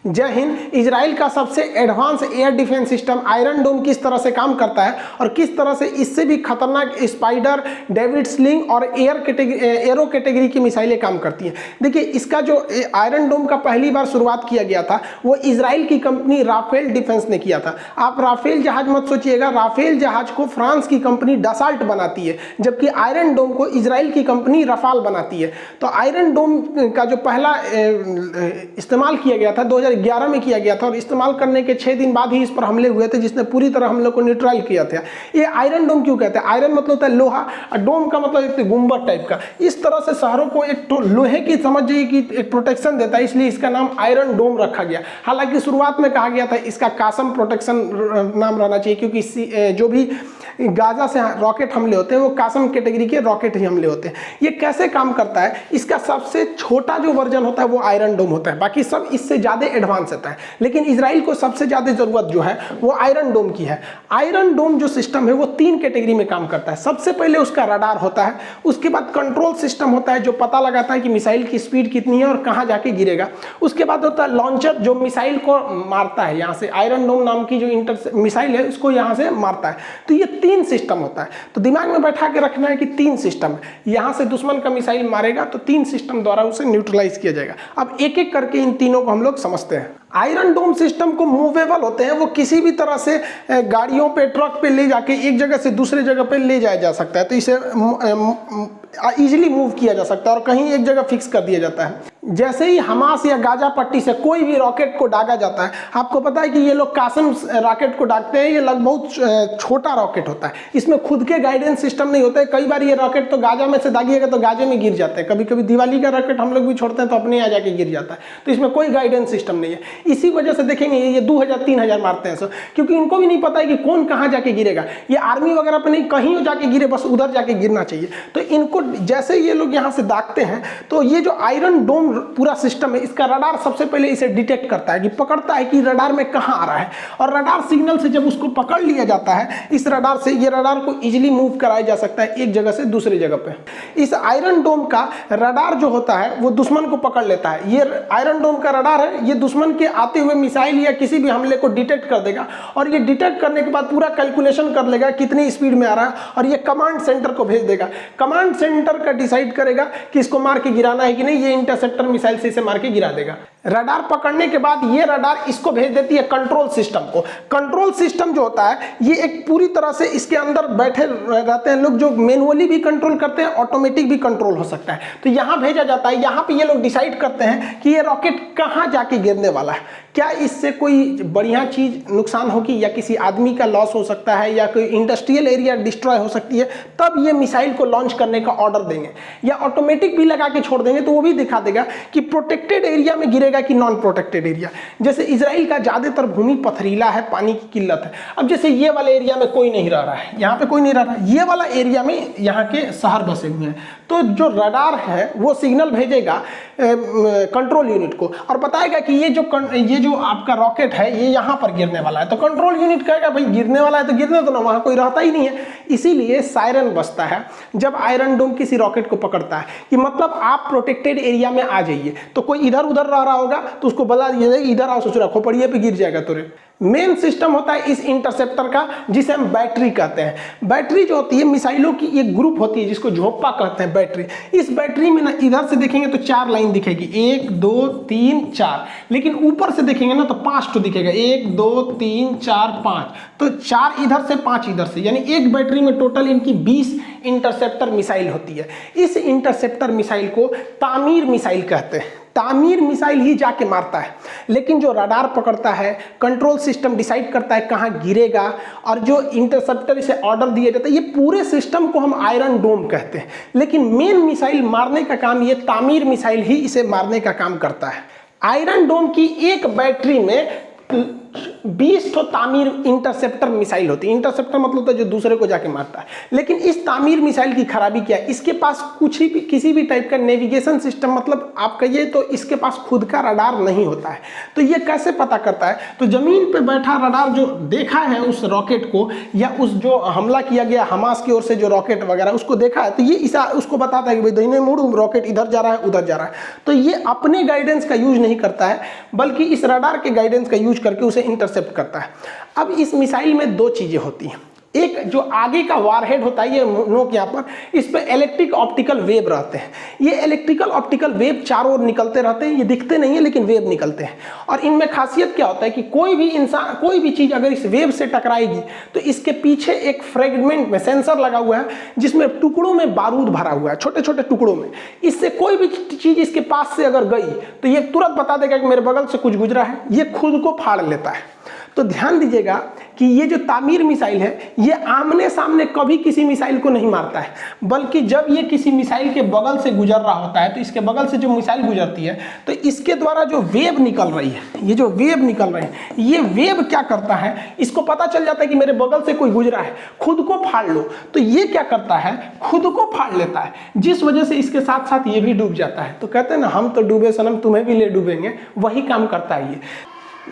जय हिंद। इजराइल का सबसे advance air defence system iron dome किस तरह से काम करता है और किस तरह से इससे भी खतरनाक स्पाइडर, डेविड स्लिंग और एरो कैटेगरी की मिसाइलें काम करती हैं। देखिए, इसका जो आयरन डोम का पहली बार शुरुआत किया गया था वो इजराइल की कंपनी राफेल डिफेंस ने किया था। आप राफेल जहाज मत सोचिएगा, राफेल जहाज को फ्रांस की कंपनी डसाल्ट बनाती है, जबकि आयरन डोम को इजराइल की कंपनी रफाल बनाती है। तो आयरन डोम का जो पहला इस्तेमाल किया गया था 2011 में किया गया था और इस्तेमाल करने के 6 दिन बाद ही इस पर हमले हुए थे, जिसने पूरी तरह हम लोग को न्यूट्रल किया था। ये आयरन डोम क्यों कहते हैं? आयरन मतलब होता है लोहा और डोम का मतलब एक गुंबद टाइप का। इस तरह से शहरों को एक लोहे की समझ जाइए कि एक प्रोटेक्शन देता है, इसलिए इसका नाम आयरन डोम रखा गया। हालांकि शुरुआत में कहा गया था इसका कासम प्रोटेक्शन नाम रहना चाहिए, क्योंकि जो भी गाजा से रॉकेट हमले होते हैं वो कासम कैटेगरी के रॉकेट ही हमले होते हैं। ये कैसे काम करता है? इसका सबसे छोटा जो वर्जन होता है वो आयरन डोम होता है, बाकी सब इससे ज़्यादा एडवांस होता है। लेकिन इजराइल को सबसे ज़्यादा ज़रूरत जो है वो आयरन डोम की है। आयरन डोम जो सिस्टम है वो 3 कैटेगरी में काम करता है। सबसे पहले उसका रडार होता है, उसके बाद कंट्रोल सिस्टम होता है जो पता लगाता है कि मिसाइल की स्पीड कितनी है और कहाँ जाके गिरेगा। उसके बाद होता है लॉन्चर जो मिसाइल को मारता है, यहाँ से आयरन डोम नाम की जो मिसाइल है उसको यहाँ से मारता है। तो ये 3 सिस्टम होता है। तो दिमाग में बैठा के रखना है कि 3 सिस्टम है, यहाँ से दुश्मन का मिसाइल मारेगा तो 3 सिस्टम द्वारा उसे न्यूट्रलाइज किया जाएगा। अब एक एक करके इन तीनों को हम लोग समझते हैं। आयरन डोम सिस्टम को मूवेबल होते हैं, वो किसी भी तरह से गाड़ियों पे, ट्रक पे ले जाके एक जगह से दूसरे जगह पे ले जाया जा सकता है। तो इसे इजीली मूव किया जा सकता है और कहीं एक जगह फिक्स कर दिया जाता है। जैसे ही हमास या गाजा पट्टी से कोई भी रॉकेट को दागा जाता है, आपको पता है कि ये लोग कासम रॉकेट को दागते हैं, ये लगभग बहुत छोटा रॉकेट होता है, इसमें खुद के गाइडेंस सिस्टम नहीं होते। कई बार ये रॉकेट तो गाजा में से दागिएगा तो गाजे में गिर जाते हैं, कभी कभी दिवाली का रॉकेट हम लोग भी छोड़ते हैं तो अपने यहाँ जाके गिर जाता है। तो इसमें कोई गाइडेंस सिस्टम नहीं है। इसी वजह से देखेंगे ये 2000-3000 मारते हैं, क्योंकि इनको भी नहीं पता है कि कौन कहाँ जाके गिरेगा। ये आर्मी वगैरह पे नहीं, कहीं जाके गिरे, बस उधर जाके गिरना चाहिए। तो इनको जैसे ये लोग यहाँ से दागते हैं तो ये जो आयरन डोम पूरा सिस्टम है, इसका रडार सबसे पहले इसे डिटेक्ट करता है, कि पकड़ता है कि रडार में कहाँ आ रहा है, और रडार सिग्नल से जब उसको पकड़ लिया जाता है, इस रडार से ये रडार को इजीली मूव कराया जा सकता है एक जगह से दूसरी जगह पे। इस आयरन डोम का रडार जो होता है वो दुश्मन को पकड़ लेता है। ये आयरन डोम का रडार है, ये दुश्मन के आते हुए मिसाइल या किसी भी हमले को डिटेक्ट कर देगा, और ये डिटेक्ट करने के बाद पूरा कैलकुलेशन कर लेगा कितनी स्पीड में आ रहा है, और ये कमांड सेंटर को भेज देगा। कमांड सेंटर का डिसाइड करेगा कि इसको मार के गिराना है कि नहीं, ये इंटरसेप्टर मिसाइल से इसे मार के गिरा देगा। रडार पकड़ने के बाद ये रडार इसको भेज देती है कंट्रोल सिस्टम को। कंट्रोल सिस्टम जो होता है ये एक पूरी तरह से इसके अंदर बैठे रहते हैं लोग, जो मैनुअली भी कंट्रोल करते हैं, ऑटोमेटिक भी कंट्रोल हो सकता है। तो यहाँ भेजा जाता है, यहाँ पे ये लोग डिसाइड करते हैं कि ये रॉकेट कहाँ जाके गिरने वाला है, क्या इससे कोई बढ़िया चीज नुकसान होगी या किसी आदमी का लॉस हो सकता है या कोई इंडस्ट्रियल एरिया डिस्ट्रॉय हो सकती है, तब ये मिसाइल को लॉन्च करने का ऑर्डर देंगे। या ऑटोमेटिक भी लगा के छोड़ देंगे तो वो भी दिखा देगा कि प्रोटेक्टेड एरिया में गिरेगा कि नॉन प्रोटेक्टेड एरिया। जैसे इजराइल का ज्यादातर भूमि पथरीला है, पानी की किल्लत है। अब जैसे ये वाले एरिया में कोई नहीं रह रहा है, यहाँ पे कोई नहीं रह रहा है, ये वाला एरिया में यहाँ के शहर बसे हुए हैं, तो जो रडार है वो सिग्नल भेजेगा कंट्रोल यूनिट को और बताएगा कि ये जो आपका रॉकेट है ये यहाँ पर गिरने वाला है। तो कंट्रोल यूनिट कहेगा भाई गिरने वाला है तो गिरने दो ना, वहाँ कोई रहता ही नहीं है। इसीलिए सायरन बजता है जब आयरन डोम किसी रॉकेट को पकड़ता है कि मतलब आप प्रोटेक्टेड एरिया में आ जाइए। तो कोई इधर उधर रह रहा होगा तो उसको बता दिया जाए इधर आओ, सोच रखो पड़िए पे गिर जाएगा तुरे। मेन सिस्टम होता है इस इंटरसेप्टर का, जिसे हम बैटरी कहते हैं। बैटरी जो होती है मिसाइलों की एक ग्रुप होती है जिसको झोंपा कहते हैं बैटरी। इस बैटरी में ना इधर से देखेंगे तो 4 लाइन दिखेगी, 1 2 3 4, लेकिन ऊपर से देखेंगे ना तो 5 तो दिखेगा, 1 2 3 4 5। तो 4 इधर से 5 इधर से, यानी एक बैटरी में टोटल इनकी 20 इंटरसेप्टर मिसाइल होती है। इस इंटरसेप्टर मिसाइल को तामीर मिसाइल कहते हैं। तामीर मिसाइल ही जाके मारता है, लेकिन जो रडार पकड़ता है, कंट्रोल सिस्टम डिसाइड करता है कहाँ गिरेगा, और जो इंटरसेप्टर इसे ऑर्डर दिया जाता है, ये पूरे सिस्टम को हम आयरन डोम कहते हैं। लेकिन मेन मिसाइल मारने का काम ये तामीर मिसाइल ही इसे मारने का काम करता है। आयरन डोम की एक बैटरी में 20 ठो तामीर इंटरसेप्टर मिसाइल होती है। इंटरसेप्टर मतलब होता है जो दूसरे को जाके मारता है। लेकिन इस तामीर मिसाइल की खराबी क्या है, इसके पास किसी भी टाइप का नेविगेशन सिस्टम, मतलब आप कहिए तो इसके पास खुद का रडार नहीं होता है। तो ये कैसे पता करता है, तो जमीन पे बैठा रडार जो देखा है उस रॉकेट को, या उस जो हमला किया गया हमास की ओर से जो रॉकेट वगैरह उसको देखा है, तो ये उसको बताता है कि भाई दाहिने मुड़, रॉकेट इधर जा रहा है उधर जा रहा है। तो ये अपने गाइडेंस का यूज नहीं करता है, बल्कि इस रडार के गाइडेंस का यूज करके उसे इंटरसेप्ट करता है। अब इस मिसाइल में दो चीजें होती हैं। एक जो आगे का वारहेड होता है, ये नोक यहाँ पर, इस पे इलेक्ट्रिक ऑप्टिकल वेव रहते हैं। ये इलेक्ट्रिकल ऑप्टिकल वेव चारों ओर निकलते रहते हैं, ये दिखते नहीं है लेकिन वेव निकलते हैं। और इनमें खासियत क्या होता है कि कोई भी चीज अगर इस वेव से टकराएगी तो इसके पीछे एक फ्रेगमेंट में सेंसर लगा हुआ है, जिसमें टुकड़ों में बारूद भरा हुआ है, छोटे छोटे टुकड़ों में। इससे कोई भी चीज इसके पास से अगर गई तो ये तुरंत बता देगा कि मेरे बगल से कुछ गुजरा है, ये खुद को फाड़ लेता है। तो ध्यान दीजिएगा कि ये जो तामीर मिसाइल है, ये आमने सामने कभी किसी मिसाइल को नहीं मारता है, बल्कि जब ये किसी मिसाइल के बगल से गुजर रहा होता है, तो इसके बगल से जो मिसाइल गुजरती है, तो इसके द्वारा जो वेव निकल रही है, ये जो वेव निकल रही है, ये वेव क्या करता है, इसको पता चल जाता है कि मेरे बगल से कोई गुजरा है, खुद को फाड़ लो। तो ये क्या करता है, खुद को फाड़ लेता है, जिस वजह से इसके साथ साथ ये भी डूब जाता है। तो कहते हैं ना, हम तो डूबे सनम तुम्हें भी ले डूबेंगे, वही काम करता है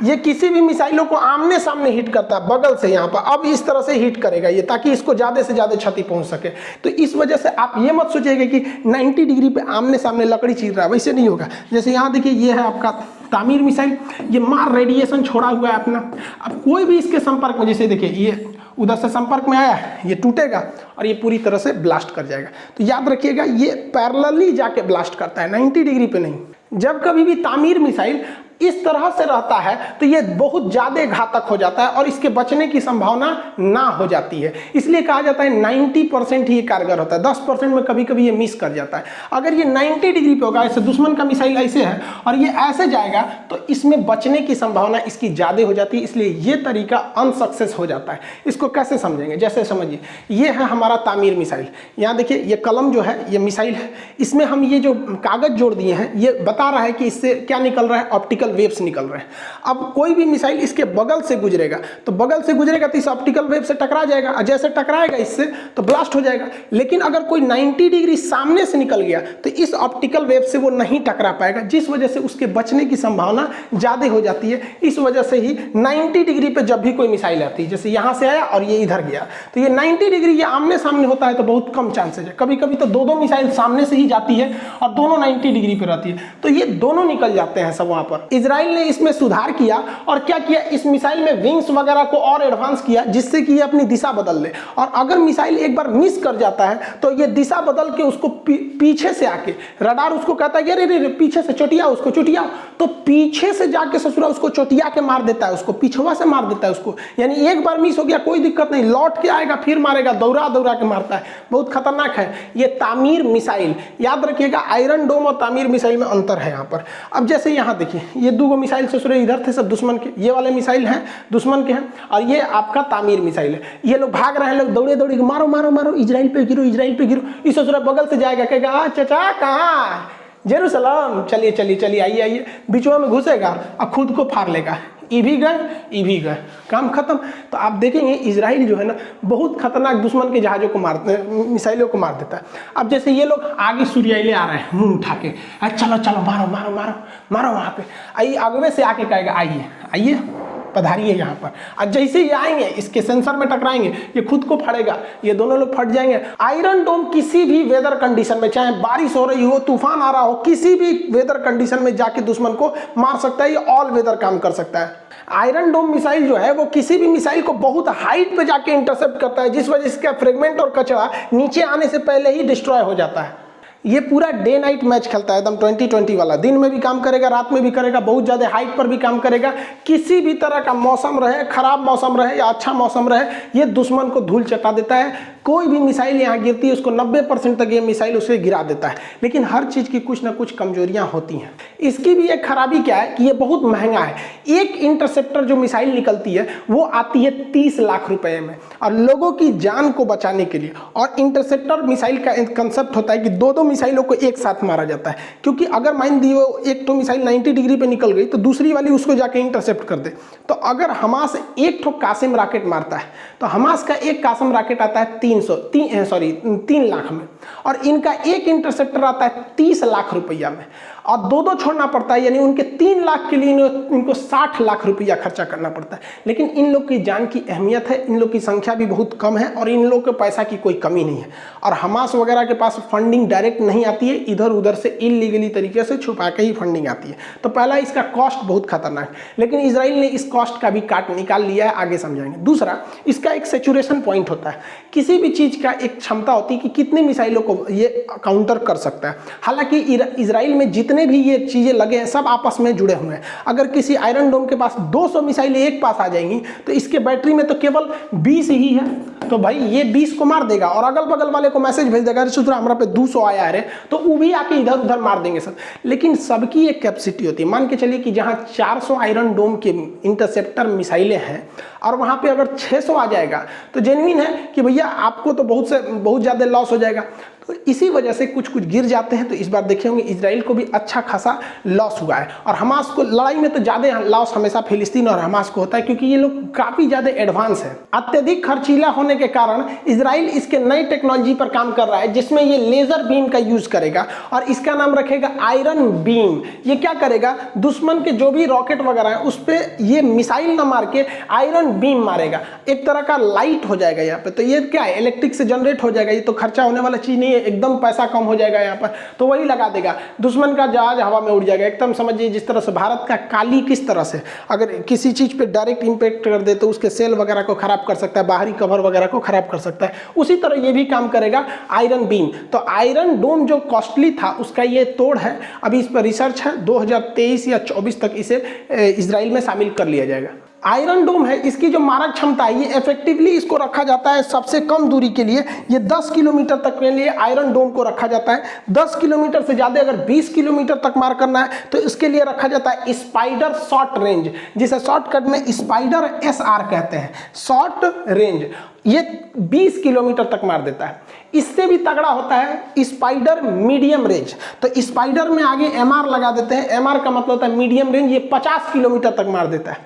ये किसी भी मिसाइलों को आमने सामने हिट करता है, बगल से यहाँ पर। अब इस तरह से हिट करेगा ये, ताकि इसको ज़्यादा से ज़्यादा क्षति पहुँच सके। तो इस वजह से आप ये मत सोचिएगा कि 90 डिग्री पे आमने सामने लकड़ी चीर रहा है, वैसे नहीं होगा। जैसे यहाँ देखिए, ये है आपका तामीर मिसाइल, ये मार रेडिएशन छोड़ा हुआ है अपना। अब कोई भी इसके संपर्क में, जैसे देखिए ये उधर से संपर्क में आया, ये टूटेगा और ये पूरी तरह से ब्लास्ट कर जाएगा। तो याद रखिएगा, ये पैरेलली जाके ब्लास्ट करता है, 90 डिग्री पे नहीं। जब कभी भी तामीर मिसाइल इस तरह से रहता है तो ये बहुत ज़्यादा घातक हो जाता है और इसके बचने की संभावना ना हो जाती है। इसलिए कहा जाता है 90% ही कारगर होता है, 10% में कभी कभी ये मिस कर जाता है। अगर ये 90 डिग्री पे होगा, ऐसे दुश्मन का मिसाइल ऐसे है और ये ऐसे जाएगा, तो इसमें बचने की संभावना इसकी ज़्यादा हो जाती है। इसलिए ये तरीका अनसक्सेस हो जाता है। इसको कैसे समझेंगे, जैसे समझिए, ये है हमारा तामीर मिसाइल। यहाँ देखिए, ये कलम जो है ये मिसाइल है, इसमें हम ये जो कागज़ जोड़ दिए हैं, ये बता रहा है कि इससे क्या निकल रहा है, ऑप्टिकल वेव्स निकल रहे हैं। अब कोई भी मिसाइल इसके बगल से गुजरेगा, तो बगल से गुजरेगा तो इस ऑप्टिकल वेव से टकरा जाएगा, और जैसे टकराएगा इससे तो ब्लास्ट हो जाएगा। लेकिन अगर कोई 90 डिग्री सामने से निकल गया तो इस ऑप्टिकल वेव से वो नहीं टकरा पाएगा, जिस वजह से उसके बचने की संभावना ज़्यादा हो जाती है। इस वजह से ही 90 डिग्री पे जब भी कोई मिसाइल आती है, जैसे यहाँ से आया और ये इधर गया, तो ये 90 डिग्री ये आमने सामने होता है तो बहुत कम चांसेज है। कभी कभी तो दो मिसाइल सामने से ही जाती है और दोनों 90 डिग्री पे रहती है, तो ये दोनों निकल जाते हैं सब वहाँ पर। इजराइल ने इसमें सुधार किया और क्या किया, इस मिसाइल में विंग्स वगैरह को और एडवांस किया, जिससे कि ये अपनी दिशा बदल ले। और अगर मिसाइल एक बार मिस कर जाता है तो ये दिशा बदल के उसको पीछे से आके, रडार उसको कहता है अरे रे पीछे से चोटिया, उसको चोटिया, तो पीछे से जाके ससुरा उसको चोटिया के मार देता है, उसको पिछवा से मार देता है उसको। यानी एक बार मिस हो गया कोई दिक्कत नहीं, लौट के आएगा फिर मारेगा, दौड़ा दौड़ा के मारता है। बहुत खतरनाक है ये तामीर मिसाइल। याद रखिएगा, आयरन डोम और तामीर मिसाइल में अंतर है यहाँ पर। अब जैसे यहाँ देखिए, ये दो मिसाइल ससुरे इधर थे, सब दुश्मन के, ये वाले मिसाइल हैं दुश्मन के हैं, और ये आपका तामीर मिसाइल है। ये लोग भाग रहे हैं, लोग दौड़े दौड़े मारो मारो मारो, इजराइल पे गिरो, इजराइल पे गिरो। इस ससुरा बगल से जाएगा, कहेगा चाचा कहाँ, जेरूसलम, चलिए चलिए चलिए, आइए आइए, बीचों में घुसेगा और खुद को फाड़ लेगा। ये भी गए, काम खत्म। तो आप देखेंगे इजराइल जो है ना, बहुत खतरनाक दुश्मन के जहाज़ों को मारते, मिसाइलों को मार देता है। अब जैसे ये लोग आगे सूर्याइले आ रहे हैं मुंह उठा के, चलो चलो मारो मारो मारो मारो, वहाँ पे आइए, आगे से आके कहेगा आइए आइए पधारिए यहाँ पर। और जैसे ये आएंगे इसके सेंसर में टकराएंगे, ये खुद को फटेगा, ये दोनों लोग फट जाएंगे। आयरन डोम किसी भी वेदर कंडीशन में, चाहे बारिश हो रही हो, तूफान आ रहा हो, किसी भी वेदर कंडीशन में जाके दुश्मन को मार सकता है। ये ऑल वेदर काम कर सकता है। आयरन डोम मिसाइल जो है वो किसी भी मिसाइल को बहुत हाइट पे जाके इंटरसेप्ट करता है, जिस वजह से इसका फ्रेगमेंट और कचरा नीचे आने से पहले ही डिस्ट्रॉय हो जाता है। ये पूरा डे नाइट मैच खेलता है, एकदम 20-20 वाला। दिन में भी काम करेगा, रात में भी करेगा, बहुत ज़्यादा हाइट पर भी काम करेगा। किसी भी तरह का मौसम रहे, खराब मौसम रहे या अच्छा मौसम रहे, ये दुश्मन को धूल चटा देता है। कोई भी मिसाइल यहाँ गिरती है उसको 90% तक ये मिसाइल उसे गिरा देता है। लेकिन हर चीज़ की कुछ ना कुछ कमजोरियाँ होती हैं। इसकी भी एक खराबी क्या है कि ये बहुत महंगा है। एक इंटरसेप्टर जो मिसाइल निकलती है वो आती है 30 लाख रुपए में, और लोगों की जान को बचाने के लिए। और इंटरसेप्टर मिसाइल का कंसेप्ट होता है कि दो मिसाइलों को एक साथ मारा जाता है, क्योंकि अगर मान दी वो एक तो मिसाइल 90 डिग्री पे निकल गई तो दूसरी वाली उसको जाके इंटरसेप्ट कर दे। तो अगर हमास एक ठो कासिम रॉकेट मारता है तो हमास का एक कासिम रॉकेट आता है 3 लाख में, और इनका एक इंटरसेप्टर आता है 30 लाख रुपया में, और दो छोड़ना पड़ता है। यानी उनके 3 लाख के लिए इनको 60 लाख रुपया खर्चा करना पड़ता है। लेकिन इन लोग की जान की अहमियत है, इन लोग की संख्या भी बहुत कम है, और इन लोग के पैसा की कोई कमी नहीं है। और हमास वगैरह के पास फंडिंग डायरेक्ट नहीं आती है, इधर उधर से इलीगली तरीके से छुपा के ही फंडिंग आती है। तो पहला, इसका कॉस्ट बहुत खतरनाक है, लेकिन इजराइल ने इस कॉस्ट का भी काट निकाल लिया है, आगे समझाएंगे। दूसरा, इसका एक सेचुरेशन पॉइंट होता है। किसी भी चीज का एक क्षमता होती है कि कितने मिसाइलों को ये काउंटर कर सकता है। हालांकि इजराइल में जितने भी ये चीजें लगे हैं सब आपस में जुड़े हुए हैं। अगर किसी आयरन डोम के पास 200 मिसाइलें एक पास आ जाएंगी तो इसके बैटरी में तो केवल 20 ही है, तो भाई ये 20 को मार देगा, और अगल बगल वाले को मैसेज भेज देगा, सुधरा हमारा पे 200 आया है, तो वो भी आके इधर उधर मार देंगे सब। लेकिन सबकी एक कैपेसिटी होती है। मान के चलिए कि जहां 400 आयरन डोम के इंटरसेप्टर मिसाइलें हैं और वहां पे अगर 600 आ जाएगा तो जेन्युइन है कि भैया आपको तो बहुत ज्यादा लॉस हो जाएगा। तो इसी वजह से कुछ गिर जाते हैं। तो इस बार देखे होंगे इजराइल को भी अच्छा खासा लॉस हुआ है, और हमास को लड़ाई में तो ज्यादा लॉस हमेशा फिलिस्तीन और हमास को होता है, क्योंकि ये लोग काफी ज्यादा एडवांस है। अत्यधिक खर्चीला होने के कारण इजराइल इसके नई टेक्नोलॉजी पर काम कर रहा है, जिसमें ये लेजर बीम का यूज करेगा, और इसका नाम रखेगा आयरन बीम। ये क्या करेगा, दुश्मन के जो भी रॉकेट वगैरह है उस पर ये मिसाइल ना मार के आयरन बीम मारेगा। एक तरह का लाइट हो जाएगा यहाँ पे। तो ये क्या है, इलेक्ट्रिक से जनरेट हो जाएगा। ये तो खर्चा होने वाला चीज नहीं, एकदम पैसा कम हो जाएगा यहाँ पर। तो वही लगा देगा, दुश्मन का जहाज हवा में उड़ जाएगा। एकदम समझिए जिस तरह से भारत का काली किस तरह से अगर किसी चीज पे डायरेक्ट इंपैक्ट कर दे तो उसके सेल वगैरह को खराब कर सकता है, बाहरी कवर वगैरह को खराब कर सकता है। उसी तरह ये भी काम करेगा आयरन बीम। तो आयरन डोम जो कॉस्टली था उसका ये तोड़ है। अभी इस पर रिसर्च है, 2023 या 24 तक इसे इजराइल में शामिल कर लिया जाएगा। आयरन डोम है, इसकी जो मारक क्षमता है, ये इफेक्टिवली इसको रखा जाता है सबसे कम दूरी के लिए। ये 10 किलोमीटर तक के लिए आयरन डोम को रखा जाता है। 10 किलोमीटर से ज़्यादा अगर 20 किलोमीटर तक मार करना है तो इसके लिए रखा जाता है स्पाइडर शॉर्ट रेंज, जिसे शॉर्टकट में स्पाइडर SR कहते हैं, शॉर्ट रेंज। ये 20 किलोमीटर तक मार देता है। इससे भी तगड़ा होता है स्पाइडर मीडियम रेंज। तो स्पाइडर में आगे MR लगा देते हैं। MR का मतलब होता है मीडियम रेंज। ये 50 किलोमीटर तक मार देता है।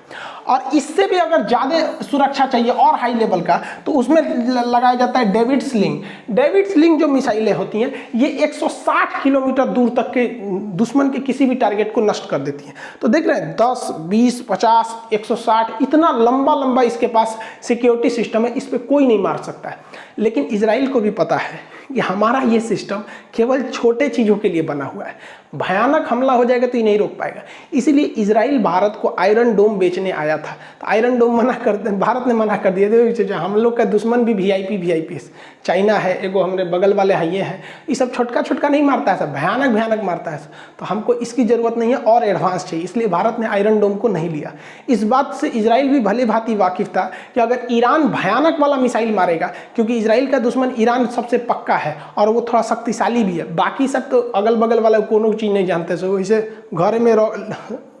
और इससे भी अगर ज़्यादा सुरक्षा चाहिए और हाई लेवल का तो उसमें लगाया जाता है डेविड स्लिंग। डेविड स्लिंग जो मिसाइलें होती हैं ये 160 किलोमीटर दूर तक के दुश्मन के किसी भी टारगेट को नष्ट कर देती हैं। तो देख रहे हैं 10, 20, 50, 160 इतना लंबा इसके पास सिक्योरिटी सिस्टम है, इस पर कोई नहीं मार सकता है। लेकिन इजराइल को भी पता है कि हमारा ये सिस्टम केवल छोटे चीज़ों के लिए बना हुआ है, भयानक हमला हो जाएगा तो ये नहीं रोक पाएगा। इसीलिए इजराइल भारत को आयरन डोम बेचने आया था, तो आयरन डोम भारत ने मना कर दिया। हम लोग का दुश्मन भी VIP चाइना है, एगो हमारे बगल वाले है ये है, ये सब छोटका नहीं मारता है, सब भयानक मारता है। तो हमको इसकी ज़रूरत नहीं है और एडवांस चाहिए, इसलिए भारत ने आयरन डोम को नहीं लिया। इस बात से इजराइल भी भली भांति वाकिफ था कि अगर ईरान भयानक वाला मिसाइल मारेगा, क्योंकि इजराइल का दुश्मन ईरान सबसे पक्का है और वो थोड़ा शक्तिशाली भी है, बाकी सब तो अगल बगल वाला कोनो चीज़ नहीं जानते। सो वैसे घर में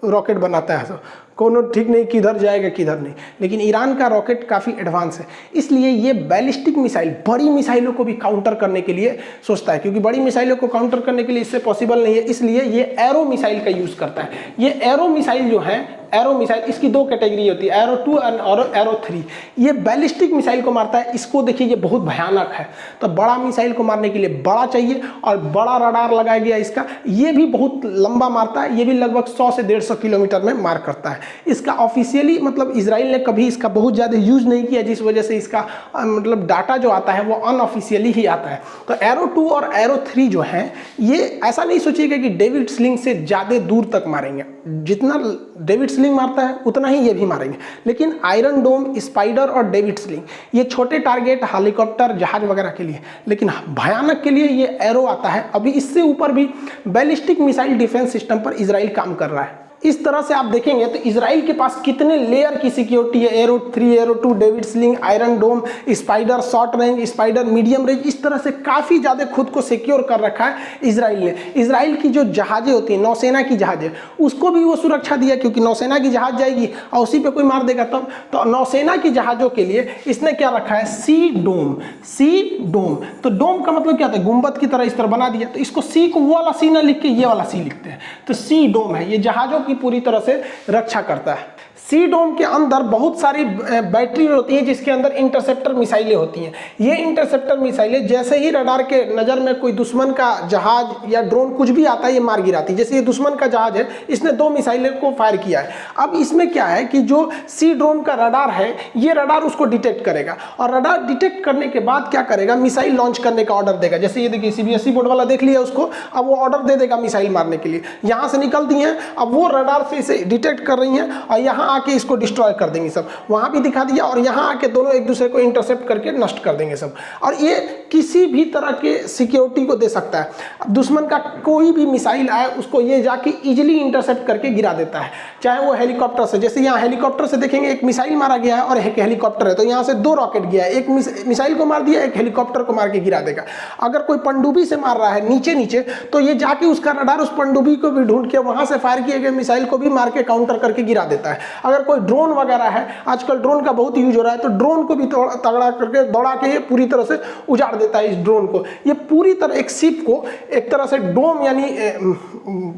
रॉकेट बनाता है, सो कोनो ठीक नहीं किधर जाएगा किधर नहीं। लेकिन ईरान का रॉकेट काफ़ी एडवांस है, इसलिए ये बैलिस्टिक मिसाइल बड़ी मिसाइलों को भी काउंटर करने के लिए सोचता है, क्योंकि बड़ी मिसाइलों को काउंटर करने के लिए इससे पॉसिबल नहीं है, इसलिए ये एरो मिसाइल का यूज़ करता है। ये एरो मिसाइल जो है, एरो मिसाइल, इसकी 2 कैटेगरी होती है, एरो 2 और एरो 3। ये बैलिस्टिक मिसाइल को मारता है। इसको देखिए ये बहुत भयानक है। तो बड़ा मिसाइल को मारने के लिए बड़ा चाहिए और बड़ा रडार लगाया गया इसका। ये भी बहुत लंबा मारता है, ये भी लगभग 100 से 150 किलोमीटर में मार करता है। इसका ऑफिशियली मतलब इजराइल ने कभी इसका बहुत ज़्यादा यूज़ नहीं किया, जिस वजह से इसका मतलब डाटा जो आता है वो अनऑफिशियली ही आता है। तो एरो 2 और एरो 3 जो हैं, ये ऐसा नहीं सोचिएगा कि डेविड स्लिंग से ज़्यादा दूर तक मारेंगे। जितना डेविड स्लिंग मारता है उतना ही ये भी मारेंगे। लेकिन आयरन डोम, स्पाइडर और डेविड स्लिंग ये छोटे टारगेट, हेलीकॉप्टर, जहाज वगैरह के लिए, लेकिन भयानक के लिए ये एरो आता है। अभी इससे ऊपर भी बैलिस्टिक मिसाइल डिफेंस सिस्टम पर इजराइल काम कर रहा है। इस तरह से आप देखेंगे तो इजराइल के पास कितने लेयर की सिक्योरिटी है, arrow 3, arrow 2, David sling, iron dome, spider short range, spider medium range, इस तरह से काफ़ी ज़्यादा खुद को सिक्योर कर रखा है इजराइल ने। इजराइल की जो जहाज़ें होती हैं, नौसेना की जहाज़ें, उसको भी वो सुरक्षा दिया, क्योंकि नौसेना की जहाज़ जाएगी और उसी पे कोई मार देगा तब। तो नौसेना की जहाज़ों के लिए इसने क्या रखा है, सी डोम। सी डोम, तो डोम का मतलब क्या होता है, गुंबद की तरह इस तरह बना दिया। तो इसको सी को वो वाला सी ना लिख के ये वाला सी लिखते हैं, तो सी डोम है, ये जहाज़ों की पूरी तरह से रक्षा करता है। सी डोम के अंदर बहुत सारी बैटरी होती है जिसके अंदर इंटरसेप्टर मिसाइलें होती हैं। ये इंटरसेप्टर मिसाइलें जैसे ही रडार के नज़र में कोई दुश्मन का जहाज या ड्रोन कुछ भी आता है, ये मार गिराती है। जैसे ये दुश्मन का जहाज है, इसने 2 मिसाइलें को फायर किया है। अब इसमें क्या है कि जो सी डोम का रडार है, ये रडार उसको डिटेक्ट करेगा और रडार डिटेक्ट करने के बाद क्या करेगा, मिसाइल लॉन्च करने का ऑर्डर देगा। जैसे ये देखिए CBSE बोर्ड वाला देख लिया उसको, अब वो ऑर्डर दे देगा मिसाइल मारने के लिए। यहाँ से निकलती हैं, अब वो रडार से इसे डिटेक्ट कर रही हैं और यहाँ आके इसको डिस्ट्रॉय कर देंगे सब। वहाँ भी दिखा दिया और यहाँ आके दोनों एक दूसरे को इंटरसेप्ट करके नष्ट कर देंगे सब। और ये किसी भी तरह के सिक्योरिटी को दे सकता है। अब दुश्मन का कोई भी मिसाइल आए, उसको ये जाके इजीली इंटरसेप्ट करके गिरा देता है, चाहे वो हेलीकॉप्टर से। जैसे यहाँ हेलीकॉप्टर से देखेंगे, एक मिसाइल मारा गया है और एक हेलीकॉप्टर है, तो यहाँ से 2 रॉकेट गया है, एक मिसाइल को मार दिया, एक हेलीकॉप्टर को मार के गिरा देगा। अगर कोई पनडुब्बी से मार रहा है नीचे नीचे, तो ये जाके उसका रडार उस पनडुब्बी को भी ढूंढ के वहाँ से फायर किए गए मिसाइल को भी मार के काउंटर करके गिरा देता है। अगर कोई ड्रोन वगैरह है, आजकल ड्रोन का बहुत यूज हो रहा है, तो ड्रोन को भी तगड़ा करके दौड़ा के ये पूरी तरह से उजाड़ देता है इस ड्रोन को। ये पूरी तरह एक शिप को एक तरह से डोम यानी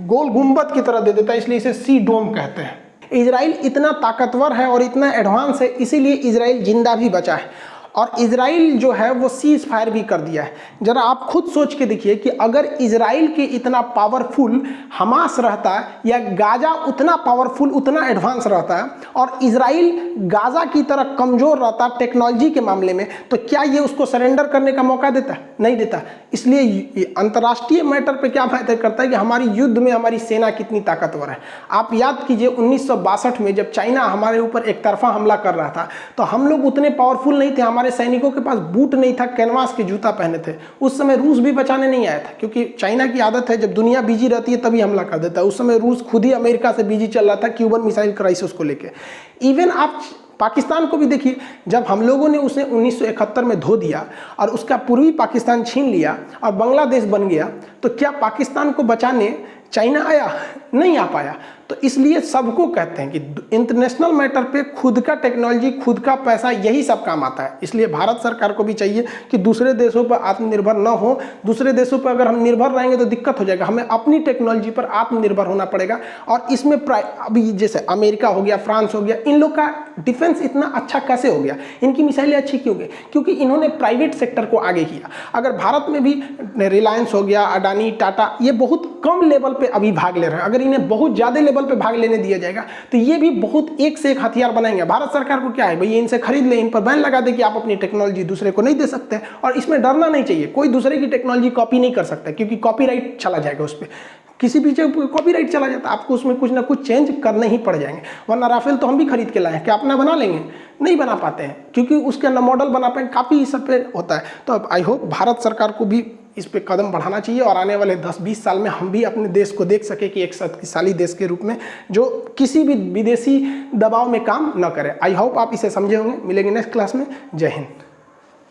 गोल गुंबद की तरह दे देता है, इसलिए इसे सी डोम कहते हैं। इजराइल इतना ताकतवर है और इतना एडवांस है, इसीलिए इजराइल जिंदा भी बचा है। और इजराइल जो है वो सीज फायर भी कर दिया है। जरा आप खुद सोच के देखिए कि अगर इजराइल के इतना पावरफुल हमास रहता या गाजा उतना पावरफुल, उतना एडवांस रहता है और इजराइल गाजा की तरह कमजोर रहता टेक्नोलॉजी के मामले में, तो क्या ये उसको सरेंडर करने का मौका देता? नहीं देता। इसलिए अंतर्राष्ट्रीय मैटर पे क्या मैटर करता है कि हमारी युद्ध में हमारी सेना कितनी ताकतवर है। आप याद कीजिए 1962 में जब चाइना हमारे ऊपर एक तरफा हमला कर रहा था, तो हम लोग उतने पावरफुल नहीं थे, हमारे सैनिकों के पास बूट नहीं था, कैनवास के जूता पहने थे। उस समय रूस भी बचाने नहीं आया था, क्योंकि चाइना की आदत है जब दुनिया बिजी रहती है तभी हमला कर देता है। उस समय रूस खुद ही अमेरिका से बिजी चल रहा था क्यूबन मिसाइल क्राइसिस को लेकर। इवन आप पाकिस्तान को भी देखिए, जब हम लोगों ने उसे 1971 में धो दिया और उसका पूर्वी पाकिस्तान छीन लिया और बांग्लादेश बन गया, तो क्या पाकिस्तान को बचाने चाइना आया? नहीं आ पाया। तो इसलिए सबको कहते हैं कि इंटरनेशनल मैटर पे खुद का टेक्नोलॉजी, खुद का पैसा, यही सब काम आता है। इसलिए भारत सरकार को भी चाहिए कि दूसरे देशों पर आत्मनिर्भर न हो। दूसरे देशों पर अगर हम निर्भर रहेंगे तो दिक्कत हो जाएगा। हमें अपनी टेक्नोलॉजी पर आत्मनिर्भर होना पड़ेगा। और इसमें अभी जैसे अमेरिका हो गया, फ्रांस हो गया, इन लोग का डिफेंस इतना अच्छा कैसे हो गया? इनकी मिसाइलें अच्छी क्यों गई? क्योंकि इन्होंने प्राइवेट सेक्टर को आगे किया। अगर भारत में भी रिलायंस हो गया, अडानी, टाटा, ये बहुत कम लेवल पे अभी भाग ले रहे हैं। अगर इन्हें बहुत ज़्यादा लेवल पे भाग लेने दिया जाएगा तो ये भी बहुत एक से एक हथियार बनाएंगे। भारत सरकार को क्या है भाई, ये इनसे खरीद ले, इन पर बैन लगा दे कि आप अपनी टेक्नोलॉजी दूसरे को नहीं दे सकते। और इसमें डरना नहीं चाहिए, कोई दूसरे की टेक्नोलॉजी कॉपी नहीं कर सकता, क्योंकि कॉपीराइट चला जाएगा उस पर। किसी भी जगह कॉपीराइट चला जाता है, आपको उसमें कुछ ना कुछ चेंज करने ही पड़ जाएंगे। वरना राफेल तो हम भी खरीद के लाए हैं, क्या अपना बना लेंगे? नहीं बना पाते हैं, क्योंकि उसके अंदर मॉडल बना पाए, काफ़ी सब पे होता है। तो अब आई होप भारत सरकार को भी इस पे कदम बढ़ाना चाहिए और आने वाले 10-20 साल में हम भी अपने देश को देख सके कि एक शक्तिशाली देश के रूप में जो किसी भी विदेशी दबाव में काम न करे। आई होप आप इसे समझे होंगे। मिलेंगे नेक्स्ट क्लास में। जय हिंद।